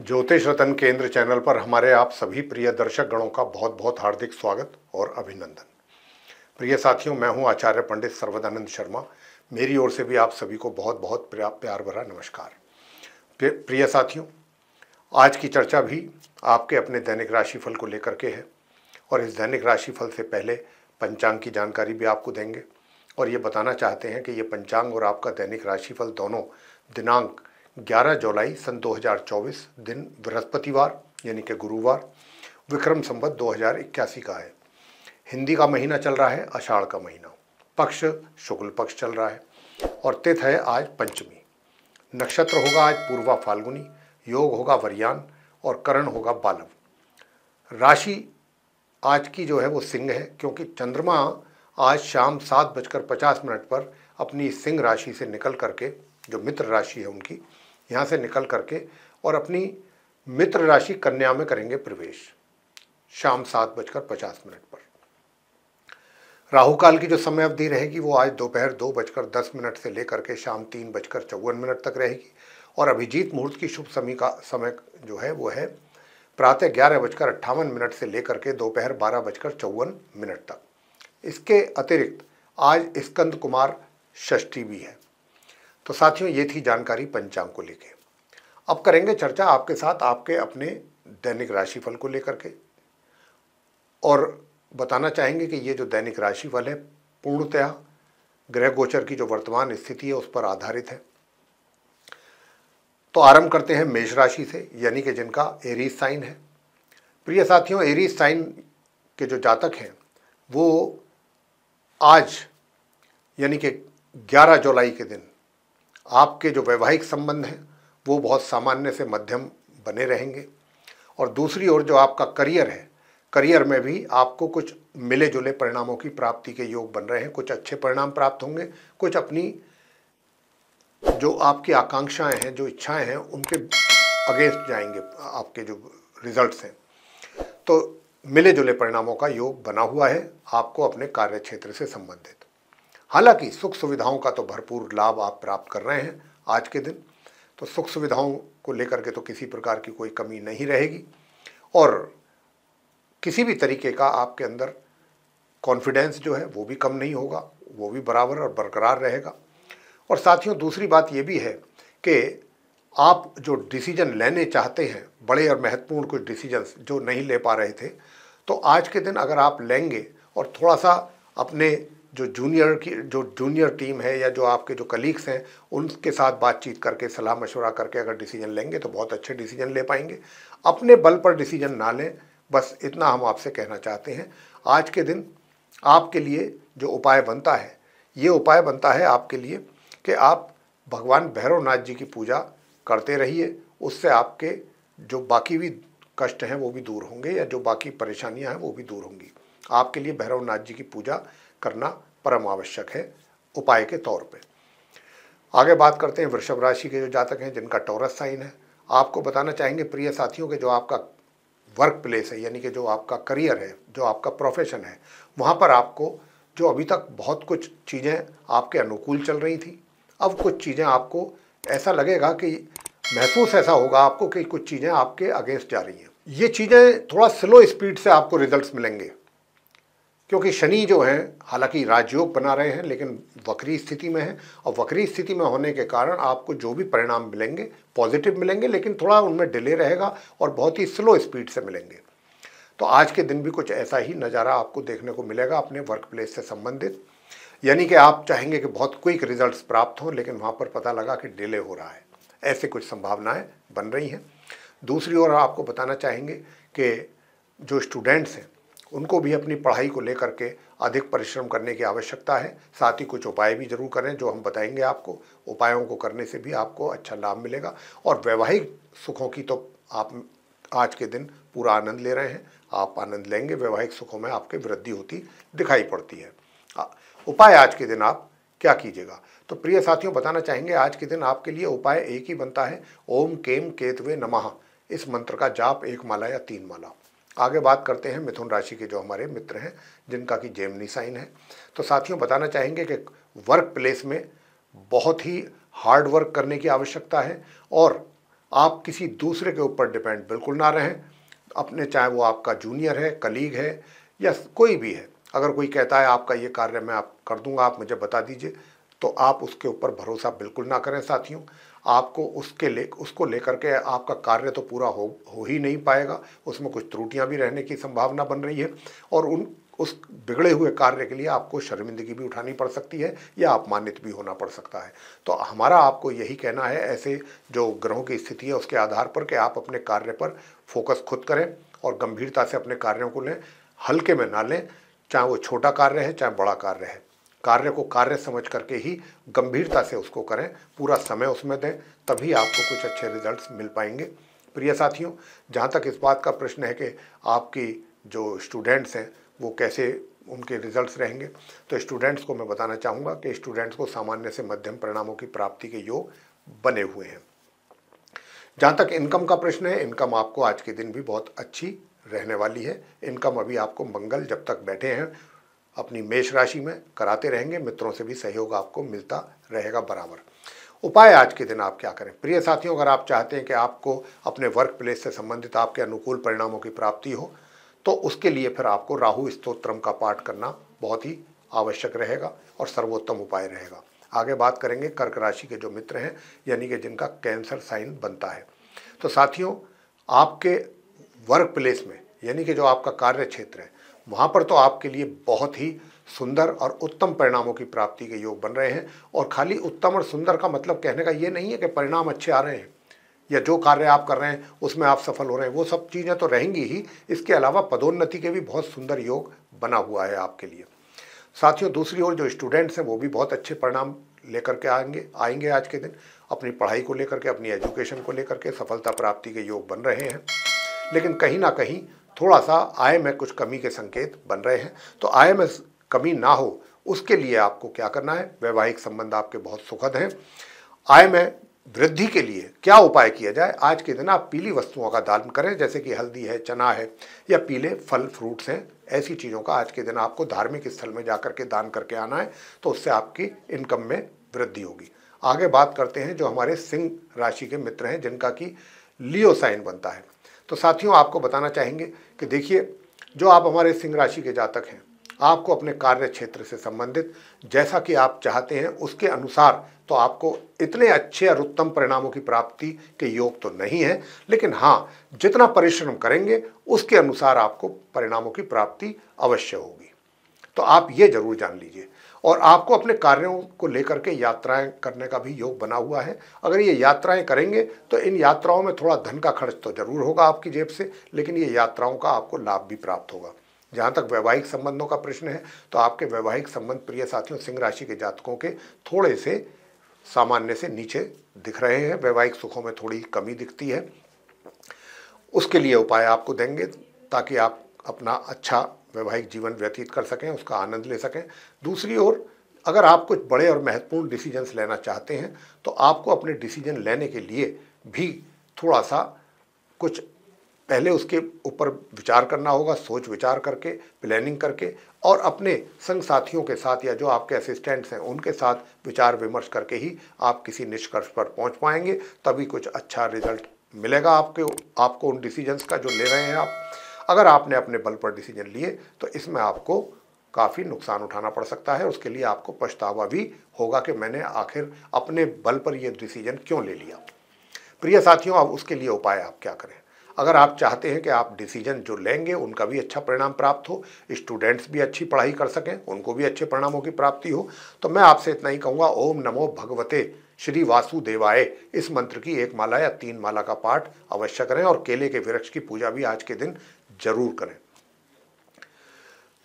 ज्योतिष रतन केंद्र चैनल पर हमारे आप सभी प्रिय दर्शक गणों का बहुत बहुत हार्दिक स्वागत और अभिनंदन। प्रिय साथियों, मैं हूं आचार्य पंडित सर्वदानंद शर्मा। मेरी ओर से भी आप सभी को बहुत बहुत प्यार भरा नमस्कार। प्रिय साथियों, आज की चर्चा भी आपके अपने दैनिक राशिफल को लेकर के है और इस दैनिक राशिफल से पहले पंचांग की जानकारी भी आपको देंगे और ये बताना चाहते हैं कि ये पंचांग और आपका दैनिक राशिफल दोनों दिनांक 11 जुलाई सन 2024 दिन बृहस्पतिवार यानी कि गुरुवार विक्रम संवत 2081 का है। हिंदी का महीना चल रहा है आषाढ़ का महीना, पक्ष शुक्ल पक्ष चल रहा है और तिथि है आज पंचमी। नक्षत्र होगा आज पूर्वा फाल्गुनी, योग होगा वरयान और करण होगा बालव। राशि आज की जो है वो सिंह है, क्योंकि चंद्रमा आज शाम 7:50 पर अपनी सिंह राशि से निकल करके, जो मित्र राशि है उनकी, यहाँ से निकल करके और अपनी मित्र राशि कन्या में करेंगे प्रवेश शाम 7:50 पर। राहु काल की जो समय अवधि रहेगी वो आज दोपहर 2:10 से लेकर के शाम 3:54 तक रहेगी और अभिजीत मुहूर्त की शुभ समय जो है वो है प्रातः 11:58 से लेकर के दोपहर 12:54 तक। इसके अतिरिक्त आज स्कंद कुमार षष्ठी भी है। तो साथियों, ये थी जानकारी पंचांग को लेके। अब करेंगे चर्चा आपके साथ आपके अपने दैनिक राशिफल को लेकर के और बताना चाहेंगे कि ये जो दैनिक राशिफल है पूर्णतः ग्रह गोचर की जो वर्तमान स्थिति है उस पर आधारित है। तो आरंभ करते हैं मेष राशि से, यानी कि जिनका एरीज साइन है। प्रिय साथियों, एरीज साइन के जो जातक हैं वो आज यानी कि 11 जुलाई के दिन आपके जो वैवाहिक संबंध हैं वो बहुत सामान्य से मध्यम बने रहेंगे और दूसरी ओर जो आपका करियर है, करियर में भी आपको कुछ मिले जुले परिणामों की प्राप्ति के योग बन रहे हैं। कुछ अच्छे परिणाम प्राप्त होंगे, कुछ अपनी जो आपकी आकांक्षाएं हैं, जो इच्छाएं हैं, उनके अगेंस्ट जाएंगे आपके जो रिजल्ट्स हैं। तो मिले जुले परिणामों का योग बना हुआ है आपको अपने कार्य क्षेत्र से संबंधित। हालांकि सुख सुविधाओं का तो भरपूर लाभ आप प्राप्त कर रहे हैं आज के दिन, तो सुख सुविधाओं को लेकर के तो किसी प्रकार की कोई कमी नहीं रहेगी और किसी भी तरीके का आपके अंदर कॉन्फिडेंस जो है वो भी कम नहीं होगा, वो भी बराबर और बरकरार रहेगा। और साथियों, दूसरी बात ये भी है कि आप जो डिसीजन लेने चाहते हैं, बड़े और महत्वपूर्ण कुछ डिसीजंस जो नहीं ले पा रहे थे, तो आज के दिन अगर आप लेंगे और थोड़ा सा अपने जो जूनियर टीम है या जो आपके जो कलीग्स हैं उनके साथ बातचीत करके, सलाह मशवरा करके अगर डिसीजन लेंगे तो बहुत अच्छे डिसीजन ले पाएंगे। अपने बल पर डिसीजन ना लें, बस इतना हम आपसे कहना चाहते हैं। आज के दिन आपके लिए जो उपाय बनता है, ये उपाय बनता है आपके लिए कि आप भगवान भैरवनाथ जी की पूजा करते रहिए। उससे आपके जो बाकी भी कष्ट हैं वो भी दूर होंगे या जो बाकी परेशानियां हैं वो भी दूर होंगी। आपके लिए भैरवनाथ जी की पूजा करना परम आवश्यक है उपाय के तौर पे। आगे बात करते हैं वृषभ राशि के जो जातक हैं जिनका टॉरस साइन है। आपको बताना चाहेंगे प्रिय साथियों के जो आपका वर्क प्लेस है, यानी कि जो आपका करियर है, जो आपका प्रोफेशन है, वहाँ पर आपको जो अभी तक बहुत कुछ चीज़ें आपके अनुकूल चल रही थी, अब कुछ चीज़ें आपको ऐसा लगेगा कि महसूस ऐसा होगा आपको कि कुछ चीज़ें आपके अगेंस्ट जा रही हैं। ये चीज़ें थोड़ा स्लो स्पीड से आपको रिजल्ट्स मिलेंगे, क्योंकि शनि जो है हालांकि राजयोग बना रहे हैं लेकिन वक्री स्थिति में है और वक्री स्थिति में होने के कारण आपको जो भी परिणाम मिलेंगे पॉजिटिव मिलेंगे, लेकिन थोड़ा उनमें डिले रहेगा और बहुत ही स्लो स्पीड से मिलेंगे। तो आज के दिन भी कुछ ऐसा ही नज़ारा आपको देखने को मिलेगा अपने वर्क प्लेस से संबंधित, यानी कि आप चाहेंगे कि बहुत क्विक रिजल्ट्स प्राप्त हों लेकिन वहाँ पर पता लगा कि डिले हो रहा है। ऐसे कुछ संभावनाएं बन रही हैं। दूसरी ओर आपको बताना चाहेंगे कि जो स्टूडेंट्स हैं उनको भी अपनी पढ़ाई को लेकर के अधिक परिश्रम करने की आवश्यकता है। साथ ही कुछ उपाय भी जरूर करें जो हम बताएंगे आपको। उपायों को करने से भी आपको अच्छा लाभ मिलेगा और वैवाहिक सुखों की तो आप आज के दिन पूरा आनंद ले रहे हैं, आप आनंद लेंगे। वैवाहिक सुखों में आपके वृद्धि होती दिखाई पड़ती है। उपाय आज के दिन आप क्या कीजिएगा? तो प्रिय साथियों, बताना चाहेंगे आज के दिन आपके लिए उपाय एक ही बनता है, ओम केम केतवे नमः। इस मंत्र का जाप 1 माला या 3 माला। आगे बात करते हैं मिथुन राशि के जो हमारे मित्र हैं जिनका कि जेमिनी साइन है। तो साथियों, बताना चाहेंगे कि वर्क प्लेस में बहुत ही हार्ड वर्क करने की आवश्यकता है और आप किसी दूसरे के ऊपर डिपेंड बिल्कुल ना रहें। अपने, चाहे वो आपका जूनियर है, कलीग है या कोई भी है, अगर कोई कहता है आपका ये कार्य मैं आप कर दूंगा, आप मुझे बता दीजिए, तो आप उसके ऊपर भरोसा बिल्कुल ना करें साथियों। आपको उसको लेकर के आपका कार्य तो पूरा हो ही नहीं पाएगा, उसमें कुछ त्रुटियां भी रहने की संभावना बन रही है और उस बिगड़े हुए कार्य के लिए आपको शर्मिंदगी भी उठानी पड़ सकती है या अपमानित भी होना पड़ सकता है। तो हमारा आपको यही कहना है, ऐसे जो ग्रहों की स्थिति है उसके आधार पर, कि आप अपने कार्य पर फोकस खुद करें और गंभीरता से अपने कार्यों को लें, हल्के में ना लें। चाहे वो छोटा कार्य है चाहे बड़ा कार्य है, कार्य को कार्य समझ करके ही गंभीरता से उसको करें, पूरा समय उसमें दें, तभी आपको कुछ अच्छे रिजल्ट्स मिल पाएंगे। प्रिय साथियों, जहाँ तक इस बात का प्रश्न है कि आपकी जो स्टूडेंट्स हैं वो कैसे उनके रिजल्ट्स रहेंगे, तो स्टूडेंट्स को मैं बताना चाहूँगा कि स्टूडेंट्स को सामान्य से मध्यम परिणामों की प्राप्ति के योग बने हुए हैं। जहाँ तक इनकम का प्रश्न है, इनकम आपको आज के दिन भी बहुत अच्छी रहने वाली है। इनकम अभी आपको मंगल जब तक बैठे हैं अपनी मेष राशि में कराते रहेंगे, मित्रों से भी सहयोग आपको मिलता रहेगा बराबर। उपाय आज के दिन आप क्या करें? प्रिय साथियों, अगर आप चाहते हैं कि आपको अपने वर्क प्लेस से संबंधित आपके अनुकूल परिणामों की प्राप्ति हो, तो उसके लिए फिर आपको राहु स्तोत्रम का पाठ करना बहुत ही आवश्यक रहेगा और सर्वोत्तम उपाय रहेगा। आगे बात करेंगे कर्क राशि के जो मित्र हैं, यानी कि जिनका कैंसर साइन बनता है। तो साथियों, आपके वर्क प्लेस में, यानी कि जो आपका कार्य क्षेत्र है, वहाँ पर तो आपके लिए बहुत ही सुंदर और उत्तम परिणामों की प्राप्ति के योग बन रहे हैं। और खाली उत्तम और सुंदर का मतलब कहने का ये नहीं है कि परिणाम अच्छे आ रहे हैं या जो कार्य आप कर रहे हैं उसमें आप सफल हो रहे हैं, वो सब चीज़ें तो रहेंगी ही। इसके अलावा पदोन्नति के भी बहुत सुंदर योग बना हुआ है आपके लिए। साथियों, दूसरी ओर जो स्टूडेंट्स हैं वो भी बहुत अच्छे परिणाम लेकर के आएंगे आज के दिन। अपनी पढ़ाई को लेकर के, अपनी एजुकेशन को लेकर के सफलता प्राप्ति के योग बन रहे हैं। लेकिन कहीं ना कहीं थोड़ा सा आय में कुछ कमी के संकेत बन रहे हैं। तो आय में कमी ना हो उसके लिए आपको क्या करना है? वैवाहिक संबंध आपके बहुत सुखद हैं। आय में वृद्धि के लिए क्या उपाय किया जाए? आज के दिन आप पीली वस्तुओं का दान करें, जैसे कि हल्दी है, चना है या पीले फल फ्रूट्स हैं। ऐसी चीज़ों का आज के दिन आपको धार्मिक स्थल में जाकर के दान करके आना है, तो उससे आपकी इनकम में वृद्धि होगी। आगे बात करते हैं जो हमारे सिंह राशि के मित्र हैं, जिनका कि लियो साइन बनता है। तो साथियों, आपको बताना चाहेंगे कि देखिए, जो आप हमारे सिंह राशि के जातक हैं, आपको अपने कार्य क्षेत्र से संबंधित जैसा कि आप चाहते हैं उसके अनुसार तो आपको इतने अच्छे और उत्तम परिणामों की प्राप्ति के योग तो नहीं है, लेकिन हाँ, जितना परिश्रम करेंगे उसके अनुसार आपको परिणामों की प्राप्ति अवश्य होगी। तो आप ये जरूर जान लीजिए। और आपको अपने कार्यों को लेकर के यात्राएं करने का भी योग बना हुआ है। अगर ये यात्राएं करेंगे तो इन यात्राओं में थोड़ा धन का खर्च तो जरूर होगा आपकी जेब से, लेकिन ये यात्राओं का आपको लाभ भी प्राप्त होगा। जहाँ तक वैवाहिक संबंधों का प्रश्न है, तो आपके वैवाहिक संबंध प्रिय साथियों सिंह राशि के जातकों के थोड़े से सामान्य से नीचे दिख रहे हैं। वैवाहिक सुखों में थोड़ी कमी दिखती है। उसके लिए उपाय आपको देंगे ताकि आप अपना अच्छा वैवाहिक जीवन व्यतीत कर सकें, उसका आनंद ले सकें। दूसरी ओर, अगर आप कुछ बड़े और महत्वपूर्ण डिसीजंस लेना चाहते हैं, तो आपको अपने डिसीजन लेने के लिए भी थोड़ा सा कुछ पहले उसके ऊपर विचार करना होगा, सोच विचार करके, प्लानिंग करके, और अपने संग साथियों के साथ या जो आपके असिस्टेंट्स हैं उनके साथ विचार विमर्श करके ही आप किसी निष्कर्ष पर पहुंच पाएंगे। तभी कुछ अच्छा रिजल्ट मिलेगा आपको उन डिसीजंस का जो ले रहे हैं आप। अगर आपने अपने बल पर डिसीजन लिए तो इसमें आपको काफ़ी नुकसान उठाना पड़ सकता है। उसके लिए आपको पछतावा भी होगा कि मैंने आखिर अपने बल पर यह डिसीजन क्यों ले लिया। प्रिय साथियों, अब उसके लिए उपाय आप क्या करें? अगर आप चाहते हैं कि आप डिसीजन जो लेंगे उनका भी अच्छा परिणाम प्राप्त हो, स्टूडेंट्स भी अच्छी पढ़ाई कर सकें, उनको भी अच्छे परिणामों की प्राप्ति हो, तो मैं आपसे इतना ही कहूँगा, ओम नमो भगवते श्री वासुदेवाय, इस मंत्र की 1 माला या 3 माला का पाठ अवश्य करें और केले के वृक्ष की पूजा भी आज के दिन जरूर करें।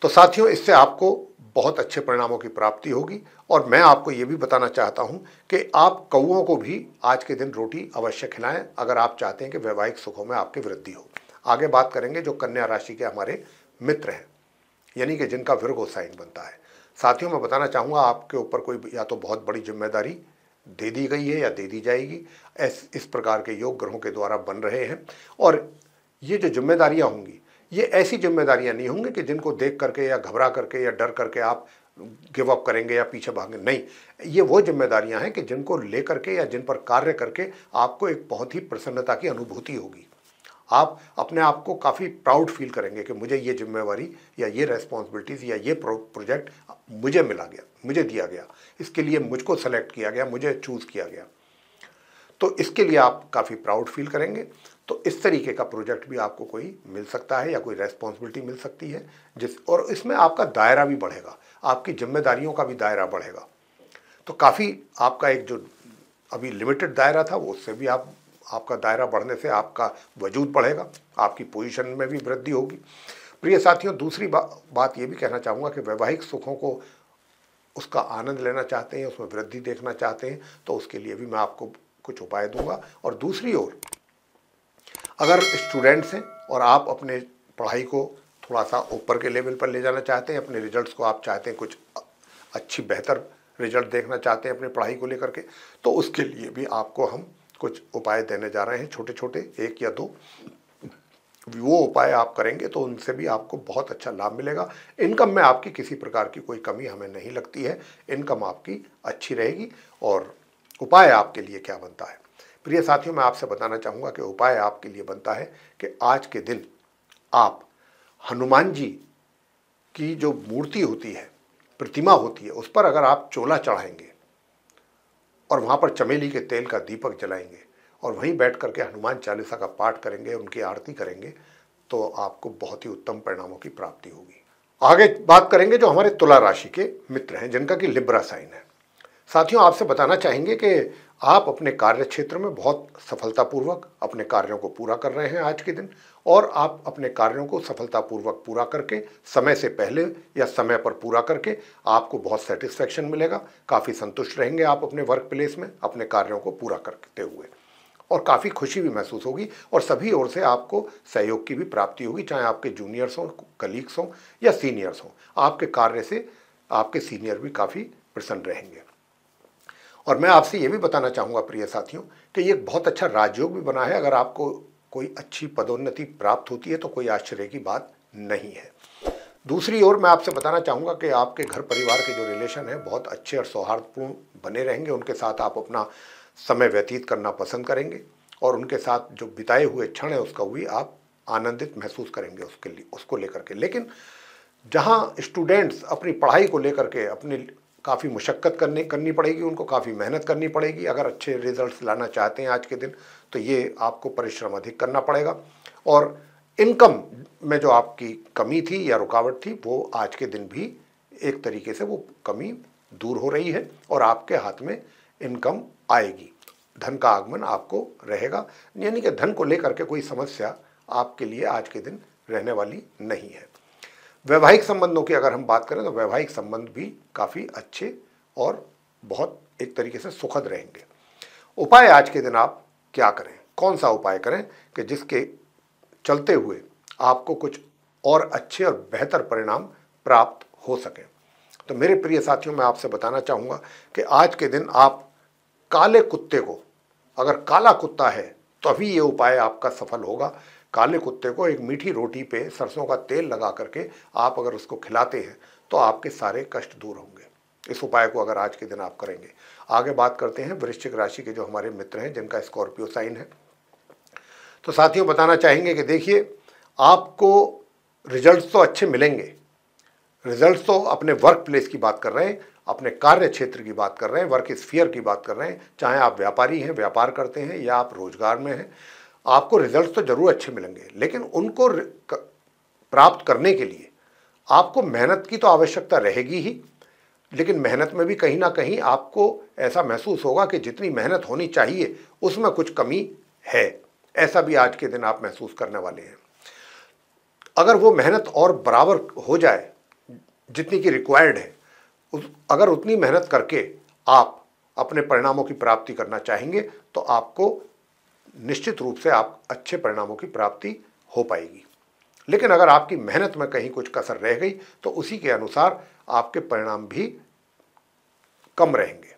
तो साथियों, इससे आपको बहुत अच्छे परिणामों की प्राप्ति होगी। और मैं आपको ये भी बताना चाहता हूँ कि आप कौओं को भी आज के दिन रोटी अवश्य खिलाएं, अगर आप चाहते हैं कि वैवाहिक सुखों में आपकी वृद्धि हो। आगे बात करेंगे जो कन्या राशि के हमारे मित्र हैं, यानी कि जिनका विर्गो साइन बनता है। साथियों, मैं बताना चाहूँगा, आपके ऊपर कोई या तो बहुत बड़ी जिम्मेदारी दे दी गई है या दे दी जाएगी। इस प्रकार के योग ग्रहों के द्वारा बन रहे हैं। और ये जो जिम्मेदारियाँ होंगी, ये ऐसी जिम्मेदारियां नहीं होंगी कि जिनको देख करके या घबरा करके या डर करके आप गिव अप करेंगे या पीछे भागेंगे, नहीं। ये वो जिम्मेदारियां हैं कि जिनको लेकर के या जिन पर कार्य करके आपको एक बहुत ही प्रसन्नता की अनुभूति होगी। आप अपने आप को काफ़ी प्राउड फील करेंगे कि मुझे ये जिम्मेवारी या ये रेस्पॉन्सिबिलिटीज़ या ये प्रोजेक्ट मुझे मिला गया, मुझे दिया गया, इसके लिए मुझको सेलेक्ट किया गया, मुझे चूज़ किया गया, तो इसके लिए आप काफ़ी प्राउड फील करेंगे। तो इस तरीके का प्रोजेक्ट भी आपको कोई मिल सकता है या कोई रेस्पॉन्सिबिलिटी मिल सकती है, और इसमें आपका दायरा भी बढ़ेगा, आपकी जिम्मेदारियों का भी दायरा बढ़ेगा। तो काफ़ी आपका एक जो अभी लिमिटेड दायरा था वो उससे भी आपका दायरा बढ़ने से आपका वजूद बढ़ेगा, आपकी पोजीशन में भी वृद्धि होगी। प्रिय साथियों, दूसरी बात ये भी कहना चाहूँगा कि वैवाहिक सुखों को उसका आनंद लेना चाहते हैं, उसमें वृद्धि देखना चाहते हैं, तो उसके लिए भी मैं आपको कुछ उपाय दूंगा। और दूसरी ओर अगर स्टूडेंट्स हैं और आप अपने पढ़ाई को थोड़ा सा ऊपर के लेवल पर ले जाना चाहते हैं, अपने रिजल्ट्स को आप चाहते हैं कुछ अच्छी बेहतर रिजल्ट देखना चाहते हैं अपनी पढ़ाई को लेकर के, तो उसके लिए भी आपको हम कुछ उपाय देने जा रहे हैं, छोटे छोटे 1 या 2। वो उपाय आप करेंगे तो उनसे भी आपको बहुत अच्छा लाभ मिलेगा। इनकम में आपकी किसी प्रकार की कोई कमी हमें नहीं लगती है, इनकम आपकी अच्छी रहेगी। और उपाय आपके लिए क्या बनता है? प्रिय साथियों, मैं आपसे बताना चाहूँगा कि उपाय आपके लिए बनता है कि आज के दिन आप हनुमान जी की जो मूर्ति होती है, प्रतिमा होती है, उस पर अगर आप चोला चढ़ाएंगे और वहाँ पर चमेली के तेल का दीपक जलाएंगे और वहीं बैठ करके हनुमान चालीसा का पाठ करेंगे, उनकी आरती करेंगे, तो आपको बहुत ही उत्तम परिणामों की प्राप्ति होगी। आगे बात करेंगे जो हमारे तुला राशि के मित्र हैं, जिनका कि लिब्रा साइन है। साथियों, आपसे बताना चाहेंगे कि आप अपने कार्य क्षेत्र में बहुत सफलतापूर्वक अपने कार्यों को पूरा कर रहे हैं आज के दिन, और आप अपने कार्यों को सफलतापूर्वक पूरा करके समय से पहले या समय पर पूरा करके आपको बहुत सेटिस्फैक्शन मिलेगा, काफ़ी संतुष्ट रहेंगे आप अपने वर्क प्लेस में अपने कार्यों को पूरा करते हुए, और काफ़ी खुशी भी महसूस होगी और सभी ओर से आपको सहयोग की भी प्राप्ति होगी, चाहे आपके जूनियर्स हों, कलीग्स हों या सीनियर्स हों। आपके कार्य से आपके सीनियर भी काफ़ी प्रसन्न रहेंगे। और मैं आपसे ये भी बताना चाहूँगा प्रिय साथियों कि ये बहुत अच्छा राजयोग भी बना है। अगर आपको कोई अच्छी पदोन्नति प्राप्त होती है तो कोई आश्चर्य की बात नहीं है। दूसरी ओर मैं आपसे बताना चाहूँगा कि आपके घर परिवार के जो रिलेशन है बहुत अच्छे और सौहार्दपूर्ण बने रहेंगे, उनके साथ आप अपना समय व्यतीत करना पसंद करेंगे और उनके साथ जो बिताए हुए क्षण है उसका भी आप आनंदित महसूस करेंगे उसको लेकर के। लेकिन जहाँ स्टूडेंट्स अपनी पढ़ाई को लेकर के अपनी काफ़ी मुशक्क़त करनी पड़ेगी, उनको काफ़ी मेहनत करनी पड़ेगी अगर अच्छे रिजल्ट्स लाना चाहते हैं आज के दिन, तो ये आपको परिश्रम अधिक करना पड़ेगा। और इनकम में जो आपकी कमी थी या रुकावट थी वो आज के दिन भी एक तरीके से वो कमी दूर हो रही है और आपके हाथ में इनकम आएगी, धन का आगमन आपको रहेगा। यानी कि धन को लेकर के कोई समस्या आपके लिए आज के दिन रहने वाली नहीं है। वैवाहिक संबंधों की अगर हम बात करें तो वैवाहिक संबंध भी काफ़ी अच्छे और बहुत एक तरीके से सुखद रहेंगे। उपाय आज के दिन आप क्या करें, कौन सा उपाय करें कि जिसके चलते हुए आपको कुछ और अच्छे और बेहतर परिणाम प्राप्त हो सकें? तो मेरे प्रिय साथियों, मैं आपसे बताना चाहूँगा कि आज के दिन आप काले कुत्ते को, अगर काला कुत्ता है तभी ये उपाय आपका सफल होगा। काले कुत्ते को एक मीठी रोटी पे सरसों का तेल लगा करके आप अगर उसको खिलाते हैं तो आपके सारे कष्ट दूर होंगे। इस उपाय को अगर आज के दिन आप करेंगे। आगे बात करते हैं वृश्चिक राशि के जो हमारे मित्र हैं जिनका स्कॉर्पियो साइन है। तो साथियों, बताना चाहेंगे कि देखिए, आपको रिजल्ट्स तो अच्छे मिलेंगे। रिजल्ट्स तो अपने वर्क प्लेस की बात कर रहे हैं, अपने कार्य क्षेत्र की बात कर रहे हैं, वर्क स्फीयर की बात कर रहे हैं, चाहे आप व्यापारी हैं, व्यापार करते हैं या आप रोजगार में हैं, आपको रिजल्ट्स तो जरूर अच्छे मिलेंगे। लेकिन उनको प्राप्त करने के लिए आपको मेहनत की तो आवश्यकता रहेगी ही, लेकिन मेहनत में भी कहीं ना कहीं आपको ऐसा महसूस होगा कि जितनी मेहनत होनी चाहिए उसमें कुछ कमी है। ऐसा भी आज के दिन आप महसूस करने वाले हैं। अगर वो मेहनत और बराबर हो जाए जितनी की रिक्वायर्ड है, अगर उतनी मेहनत करके आप अपने परिणामों की प्राप्ति करना चाहेंगे तो आपको निश्चित रूप से आप अच्छे परिणामों की प्राप्ति हो पाएगी। लेकिन अगर आपकी मेहनत में कहीं कुछ कसर रह गई तो उसी के अनुसार आपके परिणाम भी कम रहेंगे।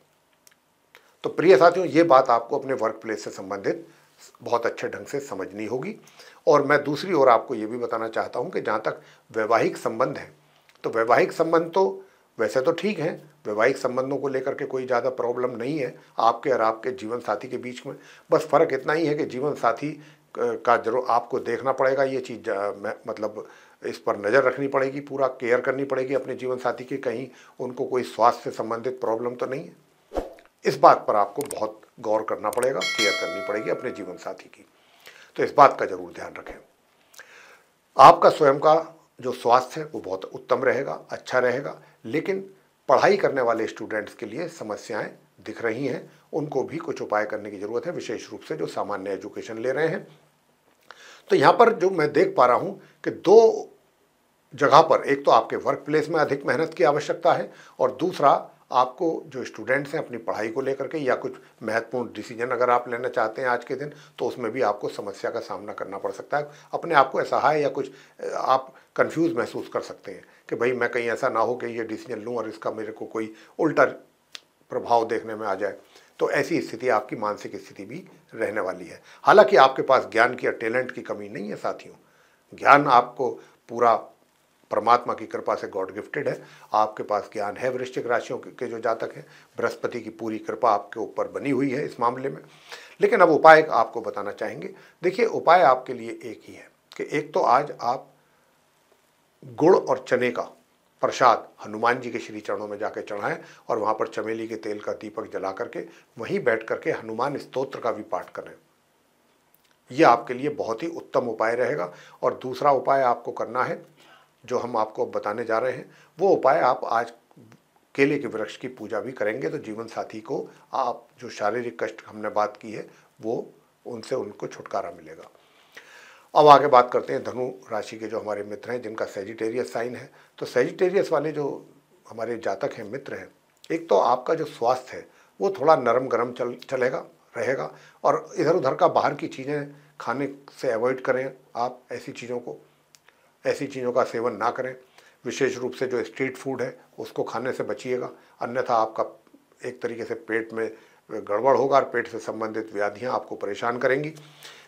तो प्रिय साथियों, ये बात आपको अपने वर्क प्लेस से संबंधित बहुत अच्छे ढंग से समझनी होगी। और मैं दूसरी ओर आपको ये भी बताना चाहता हूँ कि जहाँ तक वैवाहिक संबंध है तो वैवाहिक संबंध तो वैसे तो ठीक है, वैवाहिक संबंधों को लेकर के कोई ज़्यादा प्रॉब्लम नहीं है आपके और आपके जीवन साथी के बीच में। बस फ़र्क इतना ही है कि जीवन साथी का जरूर आपको देखना पड़ेगा, ये चीज़ मतलब इस पर नज़र रखनी पड़ेगी, पूरा केयर करनी पड़ेगी अपने जीवन साथी की, कहीं उनको कोई स्वास्थ्य से संबंधित प्रॉब्लम तो नहीं है। इस बात पर आपको बहुत गौर करना पड़ेगा, केयर करनी पड़ेगी अपने जीवन साथी की। तो इस बात का जरूर ध्यान रखें। आपका स्वयं का जो स्वास्थ्य है वो बहुत उत्तम रहेगा, अच्छा रहेगा, लेकिन पढ़ाई करने वाले स्टूडेंट्स के लिए समस्याएं दिख रही हैं, उनको भी कुछ उपाय करने की ज़रूरत है, विशेष रूप से जो सामान्य एजुकेशन ले रहे हैं। तो यहाँ पर जो मैं देख पा रहा हूँ कि दो जगह पर, एक तो आपके वर्क प्लेस में अधिक मेहनत की आवश्यकता है, और दूसरा आपको जो स्टूडेंट्स हैं अपनी पढ़ाई को लेकर के या कुछ महत्वपूर्ण डिसीजन अगर आप लेना चाहते हैं आज के दिन, तो उसमें भी आपको समस्या का सामना करना पड़ सकता है। अपने आप को असहाय या कुछ आप कंफ्यूज महसूस कर सकते हैं कि भाई मैं कहीं ऐसा ना हो कि ये डिसीजन लूँ और इसका मेरे को कोई उल्टा प्रभाव देखने में आ जाए। तो ऐसी स्थिति, आपकी मानसिक स्थिति भी रहने वाली है। हालांकि आपके पास ज्ञान की या टैलेंट की कमी नहीं है साथियों, ज्ञान आपको पूरा परमात्मा की कृपा से गॉड गिफ्टेड है, आपके पास ज्ञान है। वृश्चिक राशियों के जो जातक हैं, बृहस्पति की पूरी कृपा आपके ऊपर बनी हुई है इस मामले में। लेकिन अब उपाय आपको बताना चाहेंगे। देखिए, उपाय आपके लिए एक ही है कि एक तो आज आप गुड़ और चने का प्रसाद हनुमान जी के श्री चरणों में जाकर चढ़ाएं और वहाँ पर चमेली के तेल का दीपक जला करके वहीं बैठ करके हनुमान स्तोत्र का भी पाठ करें। यह आपके लिए बहुत ही उत्तम उपाय रहेगा। और दूसरा उपाय आपको करना है, जो हम आपको अब बताने जा रहे हैं, वो उपाय आप आज केले के वृक्ष की पूजा भी करेंगे तो जीवन साथी को आप जो शारीरिक कष्ट हमने बात की है वो उनसे उनको छुटकारा मिलेगा। अब आगे बात करते हैं धनु राशि के जो हमारे मित्र हैं जिनका सेजिटेरियस साइन है। तो सेजिटेरियस वाले जो हमारे जातक हैं, मित्र हैं, एक तो आपका जो स्वास्थ्य है वो थोड़ा नरम गरम चलेगा रहेगा, और इधर उधर का बाहर की चीज़ें खाने से अवॉइड करें। आप ऐसी चीज़ों का सेवन ना करें। विशेष रूप से जो स्ट्रीट फूड है उसको खाने से बचिएगा, अन्यथा आपका एक तरीके से पेट में गड़बड़ होगा और पेट से संबंधित व्याधियां आपको परेशान करेंगी।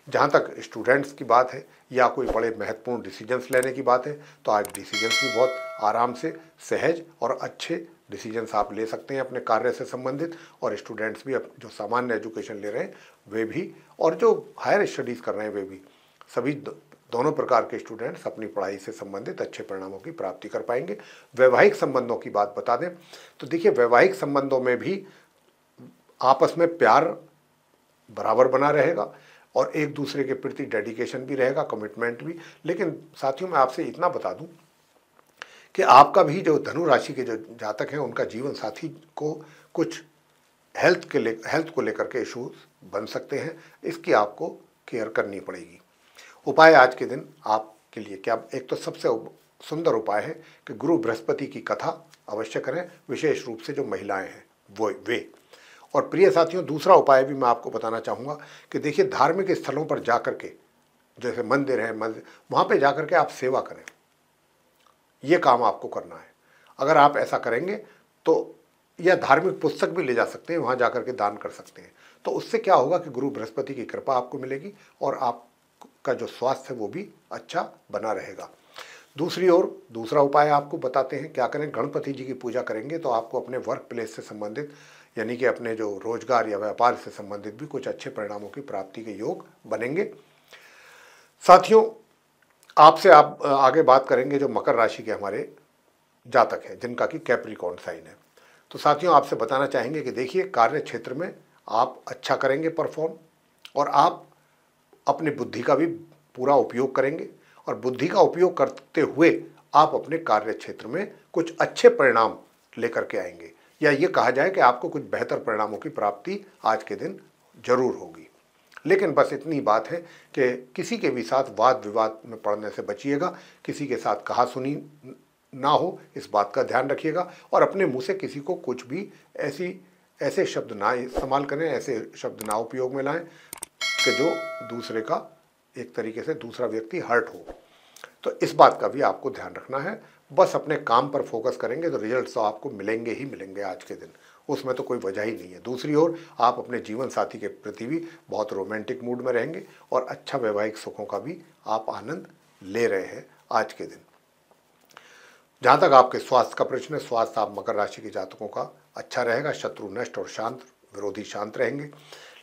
जहाँ तक स्टूडेंट्स की बात है या कोई बड़े महत्वपूर्ण डिसीजंस लेने की बात है, तो आज डिसीजंस भी बहुत आराम से, सहज और अच्छे डिसीजंस आप ले सकते हैं अपने कार्य से संबंधित। और स्टूडेंट्स भी जो सामान्य एजुकेशन ले रहे हैं वे भी, और जो हायर स्टडीज़ कर रहे हैं वे भी, सभी दोनों प्रकार के स्टूडेंट्स अपनी पढ़ाई से संबंधित अच्छे परिणामों की प्राप्ति कर पाएंगे। वैवाहिक संबंधों की बात बता दें तो देखिए, वैवाहिक संबंधों में भी आपस में प्यार बराबर बना रहेगा और एक दूसरे के प्रति डेडिकेशन भी रहेगा, कमिटमेंट भी। लेकिन साथियों, मैं आपसे इतना बता दूं कि आपका भी जो धनु राशि के जो जातक हैं उनका जीवन साथी को कुछ हेल्थ को लेकर के इश्यूज बन सकते हैं, इसकी आपको केयर करनी पड़ेगी। उपाय आज के दिन आपके लिए क्या, एक तो सबसे सुंदर उपाय है कि गुरु बृहस्पति की कथा अवश्य करें, विशेष रूप से जो महिलाएं हैं वे। और प्रिय साथियों, दूसरा उपाय भी मैं आपको बताना चाहूँगा कि देखिए, धार्मिक स्थलों पर जाकर के, जैसे मंदिर है, वहाँ पे जाकर के आप सेवा करें, ये काम आपको करना है। अगर आप ऐसा करेंगे तो, या धार्मिक पुस्तक भी ले जा सकते हैं, वहाँ जाकर के दान कर सकते हैं। तो उससे क्या होगा कि गुरु बृहस्पति की कृपा आपको मिलेगी और आपका जो स्वास्थ्य है वो भी अच्छा बना रहेगा। दूसरी ओर दूसरा उपाय आपको बताते हैं क्या करें। गणपति जी की पूजा करेंगे तो आपको अपने वर्क प्लेस से संबंधित, यानी कि अपने जो रोजगार या व्यापार से संबंधित भी कुछ अच्छे परिणामों की प्राप्ति के योग बनेंगे। साथियों, आपसे आप आगे बात करेंगे जो मकर राशि के हमारे जातक हैं जिनका कि कैप्रिकॉर्न साइन है। तो साथियों, आपसे बताना चाहेंगे कि देखिए, कार्य क्षेत्र में आप अच्छा करेंगे परफॉर्म, और आप अपनी बुद्धि का भी पूरा उपयोग करेंगे, और बुद्धि का उपयोग करते हुए आप अपने कार्य क्षेत्र में कुछ अच्छे परिणाम लेकर के आएंगे, या ये कहा जाए कि आपको कुछ बेहतर परिणामों की प्राप्ति आज के दिन जरूर होगी। लेकिन बस इतनी बात है कि किसी के भी साथ वाद विवाद में पड़ने से बचिएगा, किसी के साथ कहा सुनी ना हो, इस बात का ध्यान रखिएगा, और अपने मुंह से किसी को कुछ भी ऐसे शब्द ना इस्तेमाल करें, ऐसे शब्द ना उपयोग में लाएं कि जो दूसरे का, एक तरीके से दूसरा व्यक्ति हर्ट हो। तो इस बात का भी आपको ध्यान रखना है। बस अपने काम पर फोकस करेंगे तो रिजल्ट्स तो आपको मिलेंगे ही मिलेंगे आज के दिन, उसमें तो कोई वजह ही नहीं है। दूसरी ओर आप अपने जीवन साथी के प्रति भी बहुत रोमांटिक मूड में रहेंगे और अच्छा वैवाहिक सुखों का भी आप आनंद ले रहे हैं आज के दिन। जहाँ तक आपके स्वास्थ्य का प्रश्न है, स्वास्थ्य आप मकर राशि के जातकों का अच्छा रहेगा, शत्रु नष्ट और शांत, विरोधी शांत रहेंगे।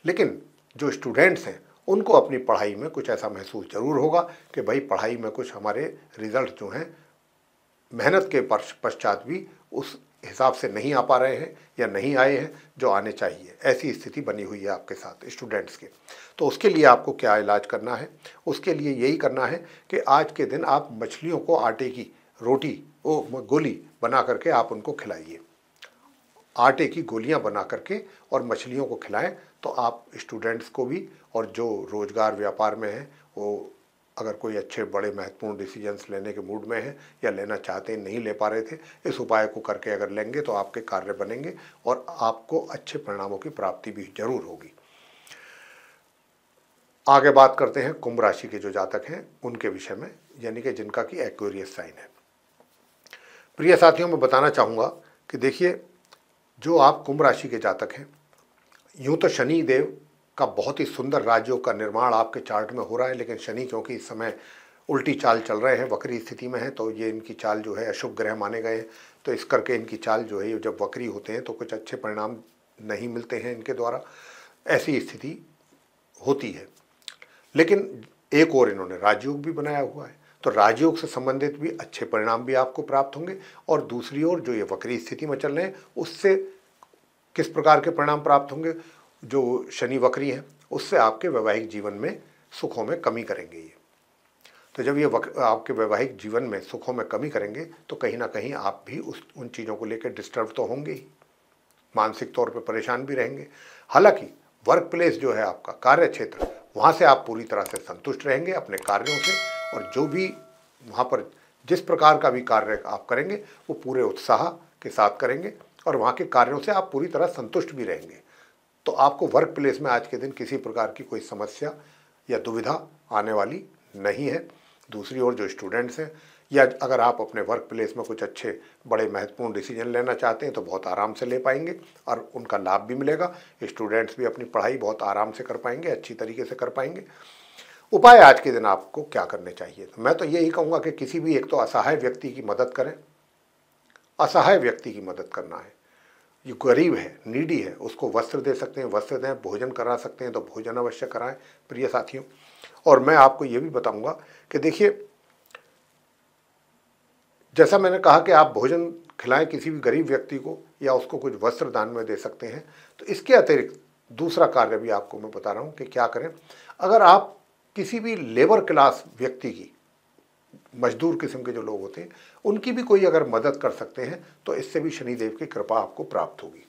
लेकिन जो स्टूडेंट्स हैं उनको अपनी पढ़ाई में कुछ ऐसा महसूस जरूर होगा कि भाई पढ़ाई में कुछ हमारे रिजल्ट जो हैं मेहनत के पश्चात भी उस हिसाब से नहीं आ पा रहे हैं या नहीं आए हैं जो आने चाहिए। ऐसी स्थिति बनी हुई है आपके साथ स्टूडेंट्स के। तो उसके लिए आपको क्या इलाज करना है? उसके लिए यही करना है कि आज के दिन आप मछलियों को आटे की रोटी गोली बना करके आप उनको खिलाइए। आटे की गोलियां बना करके और मछलियों को खिलाएं तो आप स्टूडेंट्स को भी और जो रोजगार व्यापार में है वो अगर कोई अच्छे बड़े महत्वपूर्ण डिसीजंस लेने के मूड में है या लेना चाहते हैं, नहीं ले पा रहे थे, इस उपाय को करके अगर लेंगे तो आपके कार्य बनेंगे और आपको अच्छे परिणामों की प्राप्ति भी जरूर होगी। आगे बात करते हैं कुंभ राशि के जो जातक हैं उनके विषय में, यानी कि जिनका कि एक्वेरियस साइन है। प्रिय साथियों, मैं बताना चाहूँगा कि देखिए, जो आप कुंभ राशि के जातक हैं, यूँ तो शनि देव का बहुत ही सुंदर राजयोग का निर्माण आपके चार्ट में हो रहा है, लेकिन शनि क्योंकि इस समय उल्टी चाल चल रहे हैं, वक्री स्थिति में है, तो ये इनकी चाल जो है अशुभ ग्रह माने गए हैं। तो इस करके इनकी चाल जो है जब वक्री होते हैं तो कुछ अच्छे परिणाम नहीं मिलते हैं इनके द्वारा, ऐसी स्थिति होती है। लेकिन एक और इन्होंने राजयोग भी बनाया हुआ है, तो राजयोग से संबंधित भी अच्छे परिणाम भी आपको प्राप्त होंगे। और दूसरी ओर जो ये वक्री स्थिति में चल रहे हैं उससे किस प्रकार के परिणाम प्राप्त होंगे? जो शनि वक्री हैं उससे आपके वैवाहिक जीवन में सुखों में कमी करेंगे ये। तो जब ये आपके वैवाहिक जीवन में सुखों में कमी करेंगे तो कहीं ना कहीं आप भी उन चीज़ों को लेकर डिस्टर्ब तो होंगे ही, मानसिक तौर पर परेशान भी रहेंगे। हालांकि वर्क प्लेस जो है आपका कार्य क्षेत्र, वहाँ से आप पूरी तरह से संतुष्ट रहेंगे अपने कार्यों से, और जो भी वहाँ पर जिस प्रकार का भी कार्य आप करेंगे वो पूरे उत्साह के साथ करेंगे और वहाँ के कार्यों से आप पूरी तरह संतुष्ट भी रहेंगे। तो आपको वर्क प्लेस में आज के दिन किसी प्रकार की कोई समस्या या दुविधा आने वाली नहीं है। दूसरी ओर जो स्टूडेंट्स हैं, या अगर आप अपने वर्क प्लेस में कुछ अच्छे बड़े महत्वपूर्ण डिसीजन लेना चाहते हैं तो बहुत आराम से ले पाएंगे और उनका लाभ भी मिलेगा। स्टूडेंट्स भी अपनी पढ़ाई बहुत आराम से कर पाएंगे, अच्छी तरीके से कर पाएंगे। उपाय आज के दिन आपको क्या करने चाहिए? तो मैं तो यही कहूँगा कि किसी भी एक तो असहाय व्यक्ति की मदद करें। असहाय व्यक्ति की मदद करना है, जो गरीब है, नीडी है, उसको वस्त्र दे सकते हैं वस्त्र दें, भोजन करा सकते हैं तो भोजन अवश्य कराएं प्रिय साथियों। और मैं आपको ये भी बताऊंगा कि देखिए, जैसा मैंने कहा कि आप भोजन खिलाएं किसी भी गरीब व्यक्ति को या उसको कुछ वस्त्र दान में दे सकते हैं, तो इसके अतिरिक्त दूसरा कार्य भी आपको मैं बता रहा हूँ कि क्या करें। अगर आप किसी भी लेबर क्लास व्यक्ति की, मजदूर किस्म के जो लोग होते हैं, उनकी भी कोई अगर मदद कर सकते हैं तो इससे भी शनिदेव की कृपा आपको प्राप्त होगी।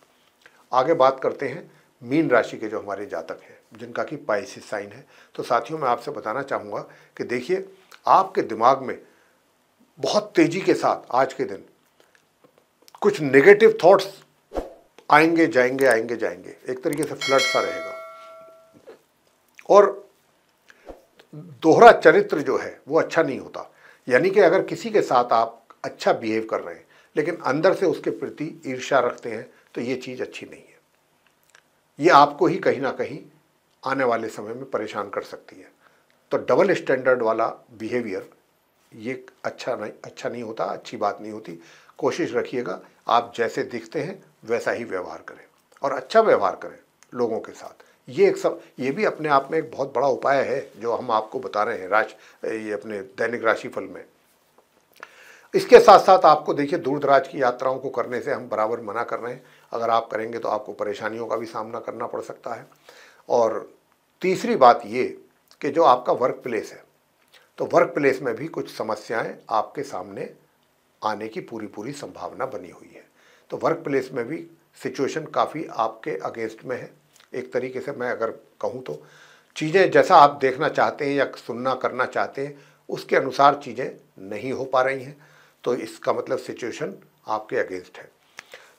आगे बात करते हैं मीन राशि के जो हमारे जातक हैं जिनका कि पाइसिस साइन है। तो साथियों, मैं आपसे बताना चाहूँगा कि देखिए, आपके दिमाग में बहुत तेजी के साथ आज के दिन कुछ नेगेटिव थॉट्स आएंगे जाएंगे, आएंगे जाएंगे, एक तरीके से फ्लड सा रहेगा। और दोहरा चरित्र जो है वो अच्छा नहीं होता, यानी कि अगर किसी के साथ आप अच्छा बिहेव कर रहे हैं लेकिन अंदर से उसके प्रति ईर्ष्या रखते हैं तो ये चीज़ अच्छी नहीं है। ये आपको ही कहीं ना कहीं आने वाले समय में परेशान कर सकती है। तो डबल स्टैंडर्ड वाला बिहेवियर ये अच्छा नहीं होता, अच्छी बात नहीं होती। कोशिश रखिएगा आप जैसे दिखते हैं वैसा ही व्यवहार करें और अच्छा व्यवहार करें लोगों के साथ। ये भी अपने आप में एक बहुत बड़ा उपाय है जो हम आपको बता रहे हैं ये अपने दैनिक राशिफल में। इसके साथ साथ आपको देखिए, दूर दराज की यात्राओं को करने से हम बराबर मना कर रहे हैं। अगर आप करेंगे तो आपको परेशानियों का भी सामना करना पड़ सकता है। और तीसरी बात ये कि जो आपका वर्क प्लेस है, तो वर्क प्लेस में भी कुछ समस्याएं आपके सामने आने की पूरी संभावना बनी हुई है। तो वर्क प्लेस में भी सिचुएशन काफ़ी आपके अगेंस्ट में है। एक तरीके से मैं अगर कहूँ तो चीज़ें जैसा आप देखना चाहते हैं या सुनना करना चाहते हैं उसके अनुसार चीज़ें नहीं हो पा रही हैं, तो इसका मतलब सिचुएशन आपके अगेंस्ट है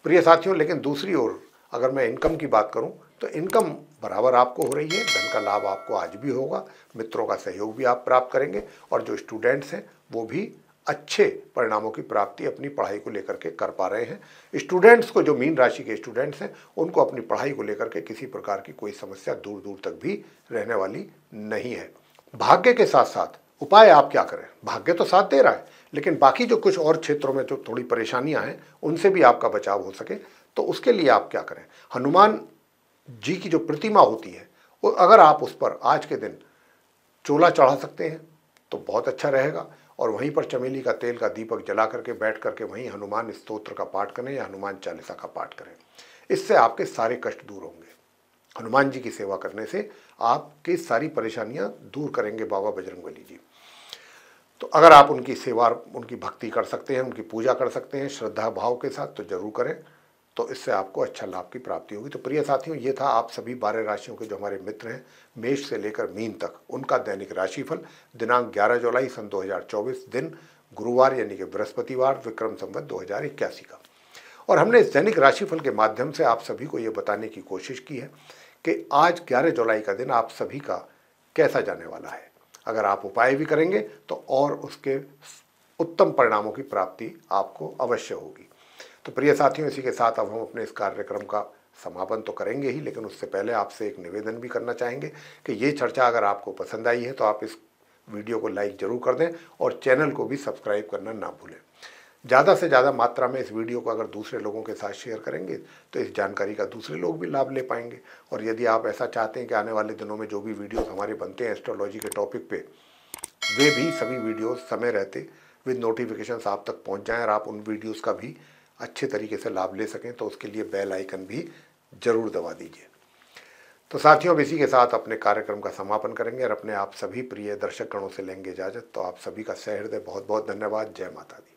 प्रिय साथियों। लेकिन दूसरी ओर अगर मैं इनकम की बात करूं तो इनकम बराबर आपको हो रही है, धन का लाभ आपको आज भी होगा, मित्रों का सहयोग भी आप प्राप्त करेंगे और जो स्टूडेंट्स हैं वो भी अच्छे परिणामों की प्राप्ति अपनी पढ़ाई को लेकर के कर पा रहे हैं। स्टूडेंट्स को, जो मीन राशि के स्टूडेंट्स हैं, उनको अपनी पढ़ाई को लेकर के किसी प्रकार की कोई समस्या दूर दूर तक भी रहने वाली नहीं है। भाग्य के साथ साथ उपाय आप क्या करें? भाग्य तो साथ दे रहा है लेकिन बाकी जो कुछ और क्षेत्रों में जो थोड़ी परेशानियां हैं उनसे भी आपका बचाव हो सके तो उसके लिए आप क्या करें, हनुमान जी की जो प्रतिमा होती है वो अगर आप उस पर आज के दिन चोला चढ़ा सकते हैं तो बहुत अच्छा रहेगा, और वहीं पर चमेली का तेल का दीपक जला करके बैठ करके वहीं हनुमान स्तोत्र का पाठ करें या हनुमान चालीसा का पाठ करें। इससे आपके सारे कष्ट दूर होंगे। हनुमान जी की सेवा करने से आपकी सारी परेशानियां दूर करेंगे बाबा बजरंगबली जी। तो अगर आप उनकी सेवा, उनकी भक्ति कर सकते हैं, उनकी पूजा कर सकते हैं श्रद्धा भाव के साथ, तो जरूर करें, तो इससे आपको अच्छा लाभ की प्राप्ति होगी। तो प्रिय साथियों, ये था आप सभी 12 राशियों के जो हमारे मित्र हैं मेष से लेकर मीन तक, उनका दैनिक राशिफल दिनांक 11 जुलाई सन 2024, दिन गुरुवार यानी कि बृहस्पतिवार, विक्रम संवत 2081 का। और हमने इस दैनिक राशिफल के माध्यम से आप सभी को ये बताने की कोशिश की है कि आज 11 जुलाई का दिन आप सभी का कैसा जाने वाला है। अगर आप उपाय भी करेंगे तो और उसके उत्तम परिणामों की प्राप्ति आपको अवश्य होगी। तो प्रिय साथियों, इसी के साथ अब हम अपने इस कार्यक्रम का समापन तो करेंगे ही, लेकिन उससे पहले आपसे एक निवेदन भी करना चाहेंगे कि ये चर्चा अगर आपको पसंद आई है तो आप इस वीडियो को लाइक जरूर कर दें और चैनल को भी सब्सक्राइब करना ना भूलें। ज़्यादा से ज़्यादा मात्रा में इस वीडियो को अगर दूसरे लोगों के साथ शेयर करेंगे तो इस जानकारी का दूसरे लोग भी लाभ ले पाएंगे। और यदि आप ऐसा चाहते हैं कि आने वाले दिनों में जो भी वीडियोस हमारे बनते हैं एस्ट्रोलॉजी के टॉपिक पे, वे भी सभी वीडियोस समय रहते विद नोटिफिकेशंस आप तक पहुंच जाएं और आप उन वीडियोस का भी अच्छे तरीके से लाभ ले सकें, तो उसके लिए बेल आइकन भी जरूर दबा दीजिए। तो साथियों, अब इसी के साथ अपने कार्यक्रम का समापन करेंगे और अपने आप सभी प्रिय दर्शक गणों से लेंगे इजाज़त। तो आप सभी का सहृदय बहुत बहुत धन्यवाद। जय माता दी।